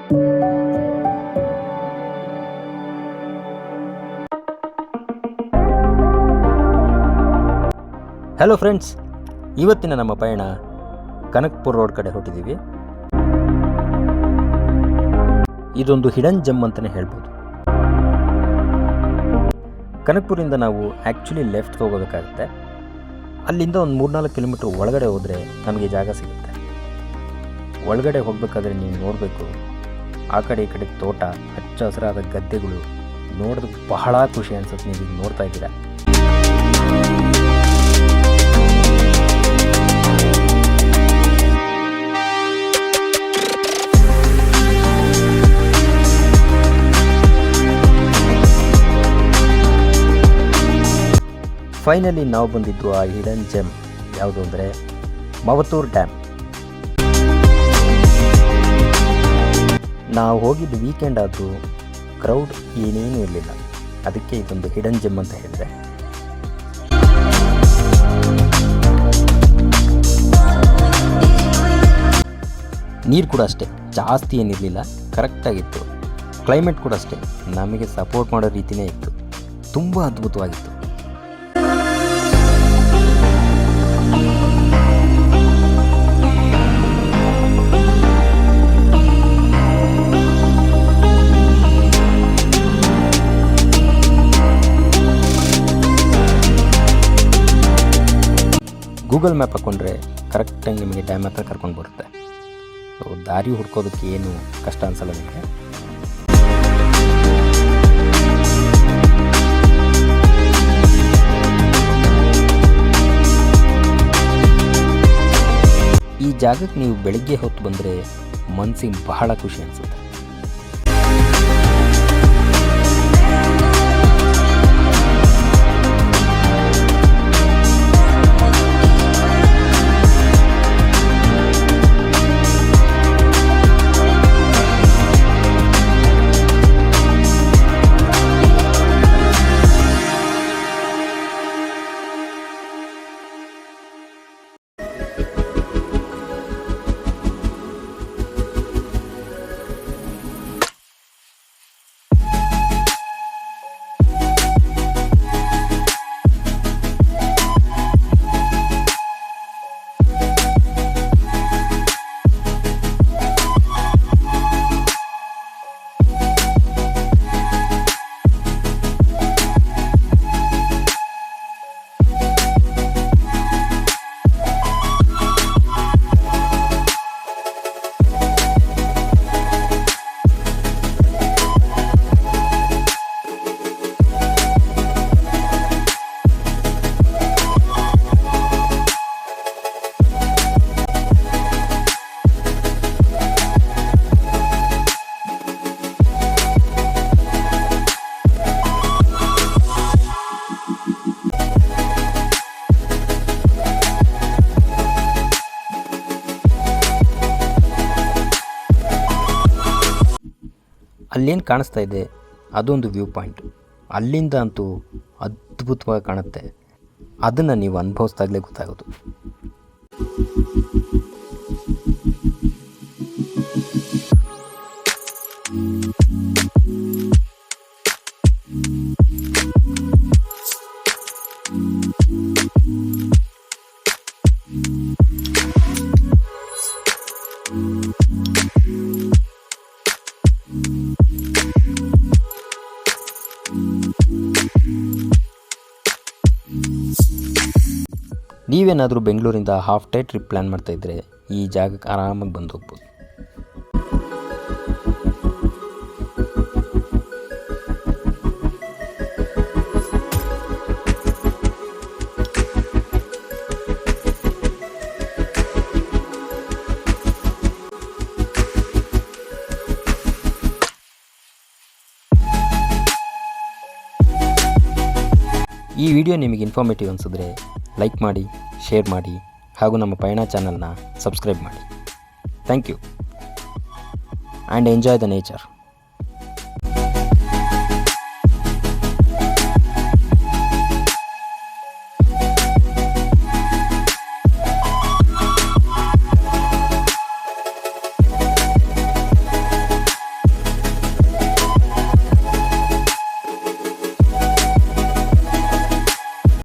Hello friends, ಇವತ್ತಿನ ನಮ್ಮ ಪಯಣ ಕನಕಪುರ ರೋಡ್ ಕಡೆ ಹೊರಟಿದ್ದೀವಿ. ಇದೊಂದು ಹಿಡನ್ ಜಮ್ ಅಂತಲೇ ಹೇಳ್ಬೋದು. ಕನಕಪುರಿಂದ ನಾವು ಆ್ಯಕ್ಚುಲಿ ಲೆಫ್ಟ್ ಹೋಗಬೇಕಾಗುತ್ತೆ. ಅಲ್ಲಿಂದ ಒಂದು 3-4 ಕಿಲೋಮೀಟ್ರ್ ಒಳಗಡೆ ಹೋದರೆ ನಮಗೆ ಜಾಗ ಸಿಗುತ್ತೆ. ಒಳಗಡೆ ಹೋಗಬೇಕಾದ್ರೆ ನೀವು ನೋಡಬೇಕು, ಆ ಕಡೆ ಈ ಕಡೆ ತೋಟ, ಹಚ್ಚ ಹಸಿರಾದ ಗದ್ದೆಗಳು ನೋಡೋದಕ್ಕೆ ಬಹಳ ಖುಷಿ ಅನಿಸುತ್ತೆ. ನೀವು ಈಗ ನೋಡ್ತಾ ಇದ್ದೀರಾ. ಫೈನಲಿ ನಾವು ಬಂದಿದ್ದು ಆ ಹಿಡನ್ ಜೆಮ್ ಯಾವುದು ಅಂದರೆ ಮವತೂರ್ ಡ್ಯಾಮ್. ನಾವು ಹೋಗಿದ್ದು ವೀಕೆಂಡ್ ಆದರೂ ಕ್ರೌಡ್ ಏನೇನೂ ಇರಲಿಲ್ಲ. ಅದಕ್ಕೆ ಇದೊಂದು ಹಿಡನ್ ಜೆಮ್ ಅಂತ ಹೇಳಿದೆ. ನೀರು ಕೂಡ ಅಷ್ಟೇ ಜಾಸ್ತಿ ಏನಿರಲಿಲ್ಲ, ಕರೆಕ್ಟಾಗಿತ್ತು. ಕ್ಲೈಮೇಟ್ ಕೂಡ ಅಷ್ಟೇ ನಮಗೆ ಸಪೋರ್ಟ್ ಮಾಡೋ ರೀತಿಯೇ ಇತ್ತು. ತುಂಬ ಅದ್ಭುತವಾಗಿತ್ತು. ಗೂಗಲ್ ಮ್ಯಾಪ್ ಹಾಕ್ಕೊಂಡ್ರೆ ಕರೆಕ್ಟಾಗಿ ನಿಮಗೆ ಡ್ಯಾಮ್ ಹತ್ರ ಕರ್ಕೊಂಡು ಬರುತ್ತೆ. ದಾರಿ ಹುಡ್ಕೋದಕ್ಕೆ ಏನು ಕಷ್ಟ ಅನಿಸಲ್ಲ ನಿಮಗೆ. ಈ ಜಾಗಕ್ಕೆ ನೀವು ಬೆಳಿಗ್ಗೆ ಹೊತ್ತು ಬಂದರೆ ಮನಸ್ಸಿಗೆ ಬಹಳ ಖುಷಿ ಅನಿಸುತ್ತೆ. ಅಲ್ಲೇನು ಕಾಣಿಸ್ತಾ ಇದೆ ಅದೊಂದು ವ್ಯೂ ಪಾಯಿಂಟ್. ಅಲ್ಲಿಂದ ಅಂತೂ ಅದ್ಭುತವಾಗಿ ಕಾಣುತ್ತೆ. ಅದನ್ನು ನೀವು ಅನುಭವಿಸ್ದಾಗಲೇ ಗೊತ್ತಾಗೋದು. ನೀವೇನಾದರೂ ಬೆಂಗಳೂರಿಂದ ಹಾಫ್ ಡೇ ಟ್ರಿಪ್ ಪ್ಲ್ಯಾನ್ ಮಾಡ್ತಾಯಿದ್ರೆ ಈ ಜಾಗಕ್ಕೆ ಆರಾಮಾಗಿ ಬಂದು ಹೋಗ್ಬೋದು. ಈ ವಿಡಿಯೋ ನಿಮಗೆ ಇನ್ಫಾರ್ಮೇಟಿವ್ ಅನಿಸಿದ್ರೆ ಲೈಕ್ ಮಾಡಿ, ಶೇರ್ ಮಾಡಿ, ಹಾಗೂ ನಮ್ಮ ಪಯಣ ಚಾನಲ್ನ ಸಬ್ಸ್ಕ್ರೈಬ್ ಮಾಡಿ. Thank you and enjoy the nature.